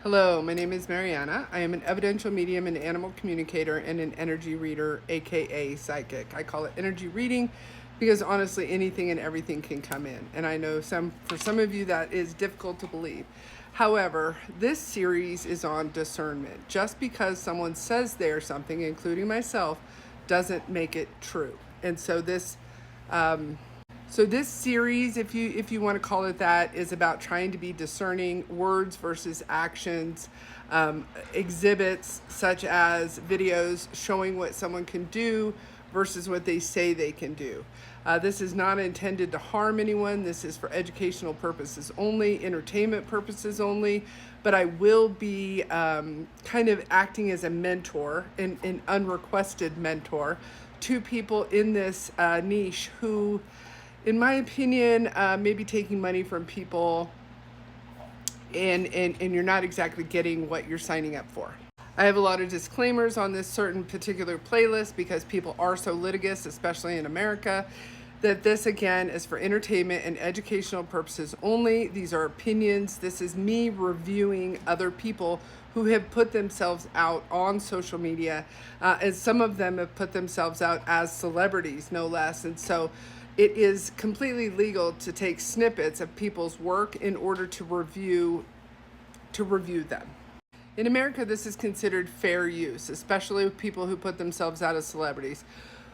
Hello, my name is Mariana. I am an evidential medium and animal communicator and an energy reader, aka psychic. I call it energy reading because honestly anything and everything can come in. And I know for some of you that is difficult to believe. However, this series is on discernment. Just because someone says they're something, including myself, doesn't make it true. And so this series, if you want to call it that, is about trying to be discerning words versus actions, exhibits such as videos showing what someone can do versus what they say they can do. This is not intended to harm anyone. This is for educational purposes only, entertainment purposes only, but I will be kind of acting as a mentor, an unrequested mentor, to people in this niche who, in my opinion, maybe taking money from people and you're not exactly getting what you're signing up for. I have a lot of disclaimers on this certain particular playlist because people are so litigious, especially in America, that this again is for entertainment and educational purposes only. These are opinions. This is me reviewing other people who have put themselves out on social media, and some of them have put themselves out as celebrities, no less. And so it is completely legal to take snippets of people's work in order to review them. In America, this is considered fair use, especially with people who put themselves out as celebrities,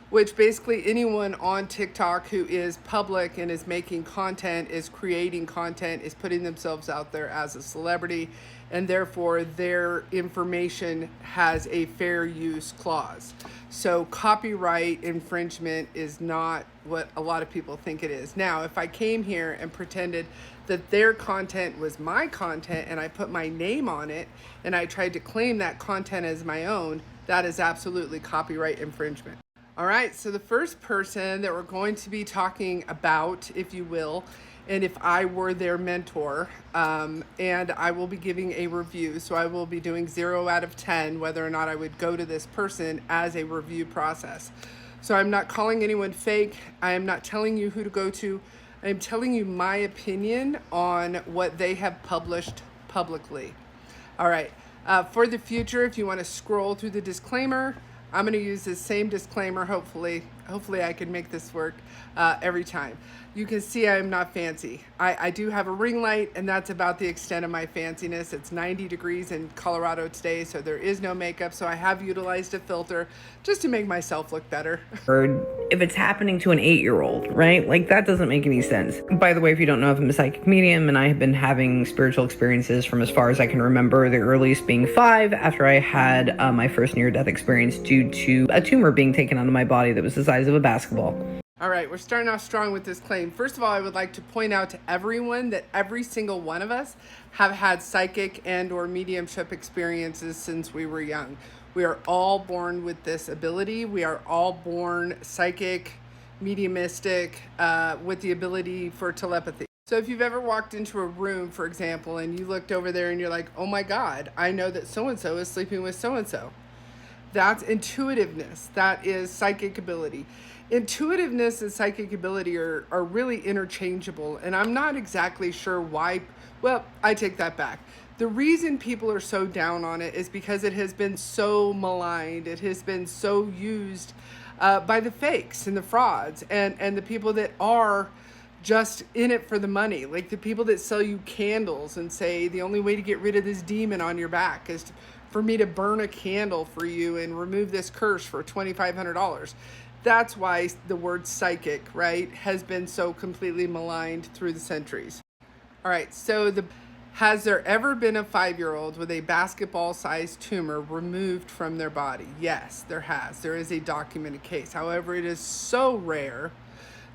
which basically anyone on TikTok who is public and is making content, is creating content, is putting themselves out there as a celebrity, and therefore their information has a fair use clause. So copyright infringement is not what a lot of people think it is. Now, if I came here and pretended that their content was my content and I put my name on it and I tried to claim that content as my own, that is absolutely copyright infringement. All right, so the first person that we're going to be talking about, if you will, and if I were their mentor, and I will be giving a review, so I will be doing 0 out of 10 whether or not I would go to this person as a review process. So I'm not calling anyone fake. I am not telling you who to go to. I am telling you my opinion on what they have published publicly. All right, for the future, if you want to scroll through the disclaimer, I'm going to use this same disclaimer. Hopefully I can make this work every time. You can see I am not fancy. I do have a ring light, and that's about the extent of my fanciness. It's 90 degrees in Colorado today, so there is no makeup. So I have utilized a filter just to make myself look better. Or if it's happening to an 8-year-old, right? Like, that doesn't make any sense. By the way, if you don't know, I'm a psychic medium, and I have been having spiritual experiences from as far as I can remember, the earliest being 5, after I had my first near-death experience due to a tumor being taken out of my body that was the size of a basketball. All right, we're starting off strong with this claim. First of all, I would like to point out to everyone that every single one of us have had psychic and or mediumship experiences since we were young. We are all born with this ability. We are all born psychic, mediumistic, with the ability for telepathy. So if you've ever walked into a room, for example, and you looked over there and you're like, oh my God, I know that so-and-so is sleeping with so-and-so. That's intuitiveness. That is psychic ability. Intuitiveness and psychic ability are really interchangeable, and I'm not exactly sure why. Well, I take that back. The reason people are so down on it is because it has been so maligned. It has been so used by the fakes and the frauds and the people that are just in it for the money. Like the people that sell you candles and say the only way to get rid of this demon on your back is for me to burn a candle for you and remove this curse for $2,500. That's why the word psychic, right, has been so completely maligned through the centuries. All right, so has there ever been a 5-year-old with a basketball-sized tumor removed from their body? Yes, there has. There is a documented case. However, it is so rare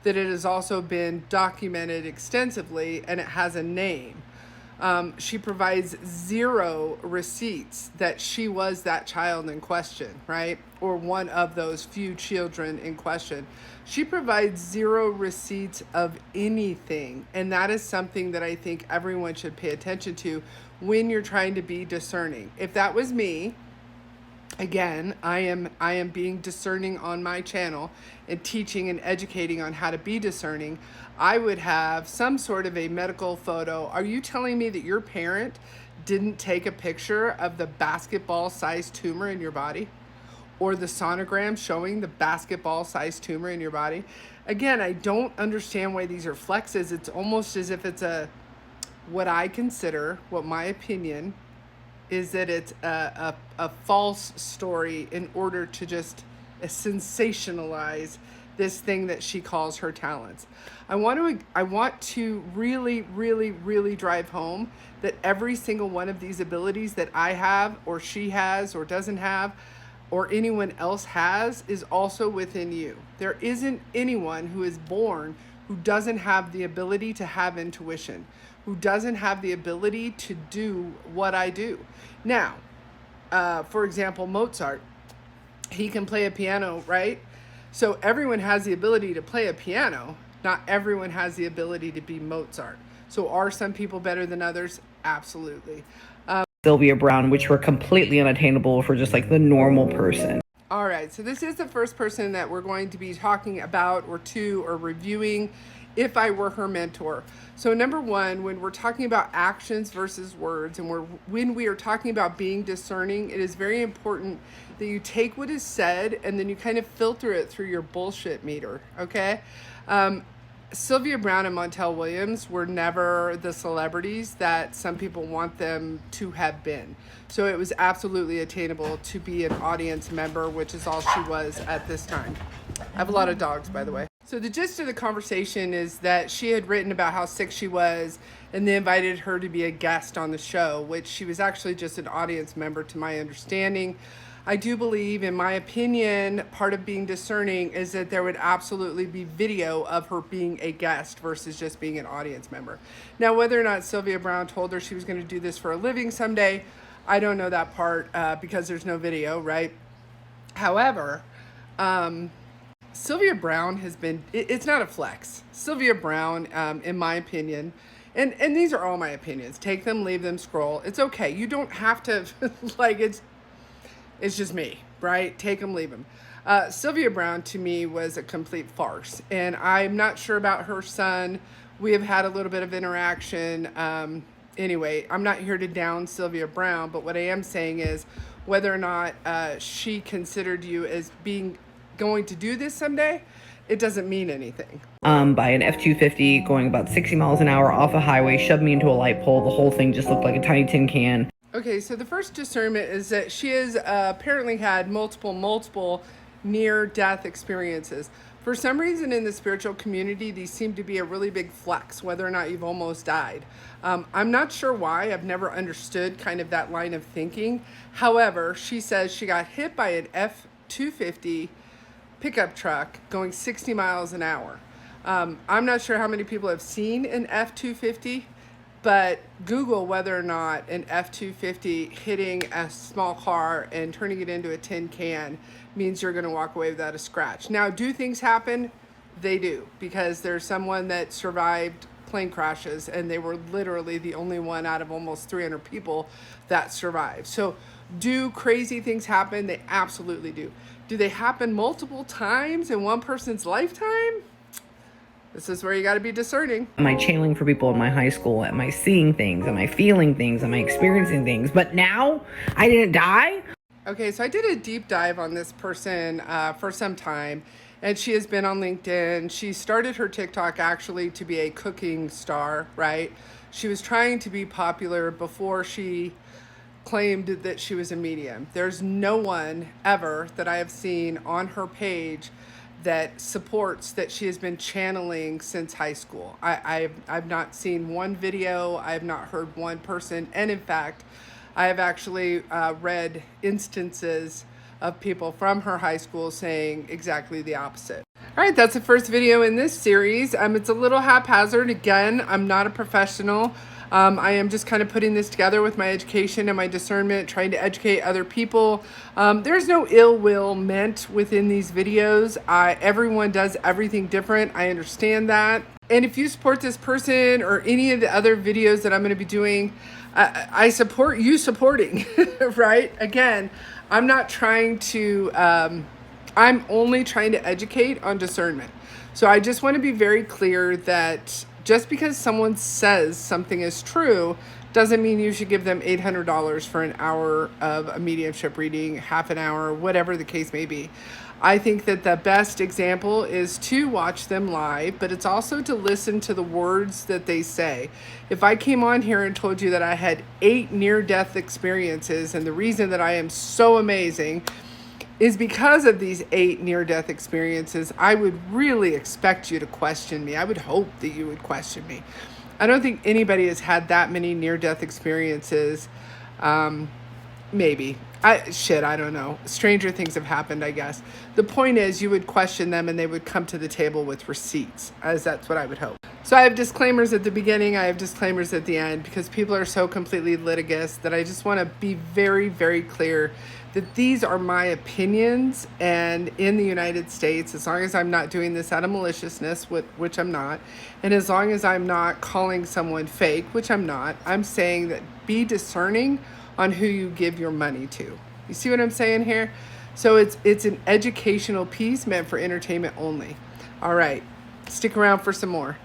that it has also been documented extensively, and it has a name. She provides 0 receipts that she was that child in question, right? Or one of those few children in question. She provides 0 receipts of anything. And that is something that I think everyone should pay attention to when you're trying to be discerning. If that was me, again, I am being discerning on my channel and teaching and educating on how to be discerning. I would have some sort of a medical photo. Are you telling me that your parent didn't take a picture of the basketball-sized tumor in your body, or the sonogram showing the basketball-sized tumor in your body. Again, I don't understand why these are flexes. It's almost as if it's what I consider, what my opinion is, that it's a false story in order to just sensationalize this thing that she calls her talents. I want to really, really, really drive home that every single one of these abilities that I have, or she has, or doesn't have, or anyone else has, is also within you. There isn't anyone who is born who doesn't have the ability to have intuition, who doesn't have the ability to do what I do. Now, for example, Mozart, he can play a piano, right? So everyone has the ability to play a piano. Not everyone has the ability to be Mozart. So are some people better than others? Absolutely. Sylvia Brown, which were completely unattainable for just like the normal person. All right, so this is the first person that we're going to be talking about or reviewing if I were her mentor. So number one, when we're talking about actions versus words, and when we are talking about being discerning, it is very important that you take what is said and then you kind of filter it through your bullshit meter, okay? Sylvia Brown and Montel Williams were never the celebrities that some people want them to have been. So it was absolutely attainable to be an audience member, which is all she was at this time. I have a lot of dogs, by the way. So the gist of the conversation is that she had written about how sick she was, and they invited her to be a guest on the show, which she was actually just an audience member to my understanding. I do believe, in my opinion, part of being discerning is that there would absolutely be video of her being a guest versus just being an audience member. Now, whether or not Sylvia Brown told her she was going to do this for a living someday, I don't know that part because there's no video, right? However, Sylvia Brown has been, it's not a flex. Sylvia Brown, in my opinion, and these are all my opinions. Take them, leave them, scroll. It's okay. You don't have to, like, it's just me, right? Take them, leave them. Sylvia Brown, to me, was a complete farce. And I'm not sure about her son. We have had a little bit of interaction. Anyway, I'm not here to down Sylvia Brown, but what I am saying is whether or not she considered you as going to do this someday, it doesn't mean anything. By an F-250 going about 60 miles an hour off a highway, shoved me into a light pole. The whole thing just looked like a tiny tin can. Okay, so the first discernment is that she has apparently had multiple near-death experiences. For some reason in the spiritual community, these seem to be a really big flex, whether or not you've almost died. I'm not sure why. I've never understood kind of that line of thinking. However, she says she got hit by an F-250 pickup truck going 60 miles an hour. I'm not sure how many people have seen an F-250, but Google whether or not an F-250 hitting a small car and turning it into a tin can means you're going to walk away without a scratch. Now, do things happen? They do, because there's someone that survived plane crashes, and they were literally the only one out of almost 300 people that survived. So do crazy things happen? They absolutely do. Do they happen multiple times in one person's lifetime? This is where you got to be discerning. Am I channeling for people in my high school? Am I seeing things? Am I feeling things? Am I experiencing things? But now I didn't die. Okay, so I did a deep dive on this person for some time, and she has been on LinkedIn. She started her TikTok actually to be a cooking star, right? She was trying to be popular before she claimed that she was a medium. There's no one ever that I have seen on her page that supports that she has been channeling since high school. I've not seen one video. I have not heard one person. And in fact, I have actually read instances of people from her high school saying exactly the opposite. All right, that's the first video in this series. It's a little haphazard. Again, I'm not a professional. I am just kind of putting this together with my education and my discernment, trying to educate other people. There's no ill will meant within these videos. Everyone does everything different. I understand that. And if you support this person or any of the other videos that I'm going to be doing, I support you supporting, right? Again, I'm not trying to, I'm only trying to educate on discernment. So I just want to be very clear that just because someone says something is true doesn't mean you should give them $800 for an hour of a mediumship reading, half an hour, whatever the case may be. I think that the best example is to watch them live, but it's also to listen to the words that they say. If I came on here and told you that I had 8 near-death experiences, and the reason that I am so amazing is because of these 8 near-death experiences, I would really expect you to question me. I would hope that you would question me. I don't think anybody has had that many near-death experiences. Maybe. I don't know. Stranger things have happened, I guess. The point is, you would question them and they would come to the table with receipts, as that's what I would hope. So I have disclaimers at the beginning, I have disclaimers at the end, because people are so completely litigious that I just want to be very, very clear that these are my opinions. And in the United States, as long as I'm not doing this out of maliciousness, which I'm not, and as long as I'm not calling someone fake, which I'm not, I'm saying that be discerning on who you give your money to. You see what I'm saying here? So it's an educational piece meant for entertainment only. All right, stick around for some more.